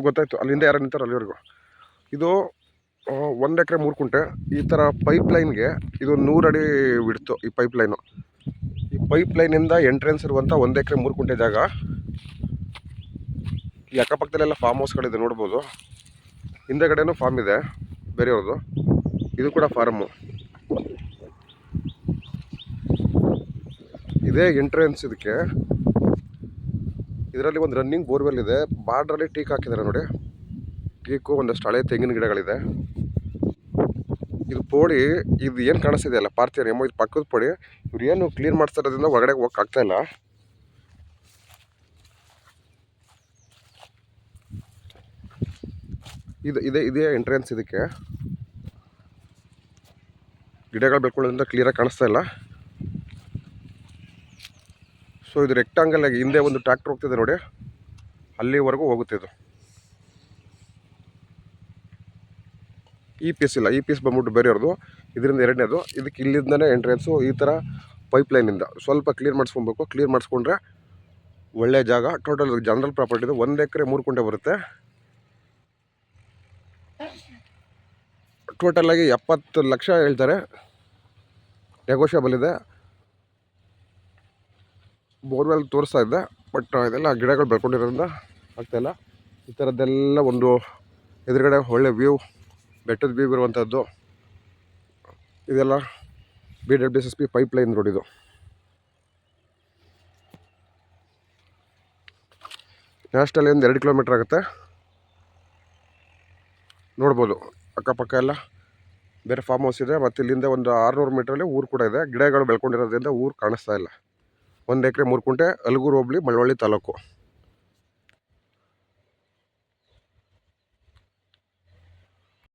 ಗೊತ್ತಾಯ್ತು. ಅಲ್ಲಿಂದ ಯಾರು ನಿಂತಾರ ಅಲ್ಲಿವರೆಗೂ. ಇದು 1 ಎಕರೆ 3 ಕುಂಟೆ. ಈ ಥರ ಪೈಪ್ ಲೈನ್ಗೆ ಇದು 100 ಅಡಿ ಬಿಡ್ತು ಈ ಪೈಪ್ ಲೈನು. ಈ ಪೈಪ್ ಲೈನಿಂದ ಎಂಟ್ರೆನ್ಸ್ ಇರುವಂಥ 1 ಎಕರೆ 3 ಕುಂಟೆ ಜಾಗ. ಈ ಅಕ್ಕಪಕ್ಕದಲ್ಲೆಲ್ಲ ಫಾರ್ಮ್ ಹೌಸ್ಗಳಿದೆ ನೋಡ್ಬೋದು. ಹಿಂದೆಗಡೆನೂ ಫಾರ್ಮ್ ಇದೆ ಬೇರೆಯವ್ರದ್ದು. ಇದು ಕೂಡ ಫಾರ್ಮು. ಇದೇ ಎಂಟ್ರೆನ್ಸ್ ಇದಕ್ಕೆ. ಇದರಲ್ಲಿ ಒಂದು ರನ್ನಿಂಗ್ ಬೋರ್ವೆಲ್ ಇದೆ. ಬಾರ್ಡ್ರಲ್ಲಿ ಟೀಕ್ ಹಾಕಿದ್ದಾರೆ ನೋಡಿ. ಟೀಕು ಒಂದಷ್ಟು ಹಳೆ ತೆಂಗಿನ ಗಿಡಗಳಿದೆ. ಇದು ಪೋಡಿ ಇದು ಏನು ಕಾಣಿಸ್ತಿದೆ ಅಲ್ಲ ಪಾರ್ಥಿಯನ್ ಇದು ಪಕ್ಕದ ಪೋಡಿ. ಇವ್ರು ಏನು ಕ್ಲೀನ್ ಮಾಡ್ತಾ ಇರೋದ್ರಿಂದ ಹೊರಗಡೆ ಹೋಗಕ್ಕೆ ಆಗ್ತಾ ಇಲ್ಲ. ಇದೇ ಎಂಟ್ರೆನ್ಸ್ ಇದಕ್ಕೆ. ಗಿಡಗಳು ಬೆಳ್ಕೊಳ್ಳೋದ್ರಿಂದ ಕ್ಲಿಯರಾಗಿ ಕಾಣಿಸ್ತಾ ಇಲ್ಲ. ಸೊ ಇದು ರೆಕ್ಟಾಂಗಲ್ ಆಗಿ ಹಿಂದೆ ಒಂದು ಟ್ರ್ಯಾಕ್ಟರ್ ಹೋಗ್ತಿದೆ ನೋಡಿ, ಅಲ್ಲಿವರೆಗೂ ಹೋಗುತ್ತೆ ಇದು. ಈ ಪೀಸ್ ಇಲ್ಲ, ಈ ಪೀಸ್ ಬಂದ್ಬಿಟ್ಟು ಬೇರೆಯವ್ರದ್ದು. ಇದರಿಂದ ಎರಡನೇದು. ಇದಕ್ಕೆ ಇಲ್ಲಿಂದನೇ ಎಂಟ್ರೆನ್ಸು. ಈ ಥರ ಪೈಪ್ ಲೈನಿಂದ ಸ್ವಲ್ಪ ಕ್ಲೀನ್ ಮಾಡಿಸ್ಕೊಬೇಕು. ಕ್ಲೀನ್ ಮಾಡಿಸ್ಕೊಂಡ್ರೆ ಒಳ್ಳೆ ಜಾಗ. ಟೋಟಲ್ ಜನರಲ್ ಪ್ರಾಪರ್ಟಿದು 1 ಎಕರೆ 3 ಕುಂಟೆ ಬರುತ್ತೆ. ಟೋಟಲಾಗಿ 70 ಲಕ್ಷ ಹೇಳ್ತಾರೆ. ನೆಗೋಷಿಯಬಲ್ ಇದೆ. ಬೋರ್ವೆಲ್ ತೋರಿಸ್ತಾ ಇದ್ದೆ, ಬಟ್ ಇದೆಲ್ಲ ಗಿಡಗಳು ಬೆಳ್ಕೊಂಡಿರೋದ್ರಿಂದ ಆಗ್ತಾಯಿಲ್ಲ. ಈ ಥರದ್ದೆಲ್ಲ ಒಂದು ಎದುರುಗಡೆ ಒಳ್ಳೆ ವ್ಯೂ, ಬೆಟ್ಟದ ವ್ಯೂ ಇರುವಂಥದ್ದು. ಇದೆಲ್ಲ BWSSB ಪೈಪ್ ಲೈನ್ ರೋಡ್. ಇದು ನ್ಯಾಷನಲ್ ಒಂದು 2 ಕಿಲೋಮೀಟ್ರ್ ಆಗುತ್ತೆ ನೋಡ್ಬೋದು. ಅಕ್ಕಪಕ್ಕ ಎಲ್ಲ ಬೇರೆ ಫಾರ್ಮ್ ಹೌಸ್ ಇದೆ. ಮತ್ತು ಇಲ್ಲಿಂದ ಒಂದು 600 ಮೀಟ್ರಲ್ಲಿ ಊರು ಕೂಡ ಇದೆ. ಗಿಡಗಳು ಬೆಳ್ಕೊಂಡಿರೋದ್ರಿಂದ ಊರು ಕಾಣಿಸ್ತಾ ಇಲ್ಲ. 1 ಎಕರೆ 3 ಕುಂಟೆ, ಅಲಗೂರು ಹೋಬಳಿ, ಮಳವಳ್ಳಿ ತಾಲೂಕು.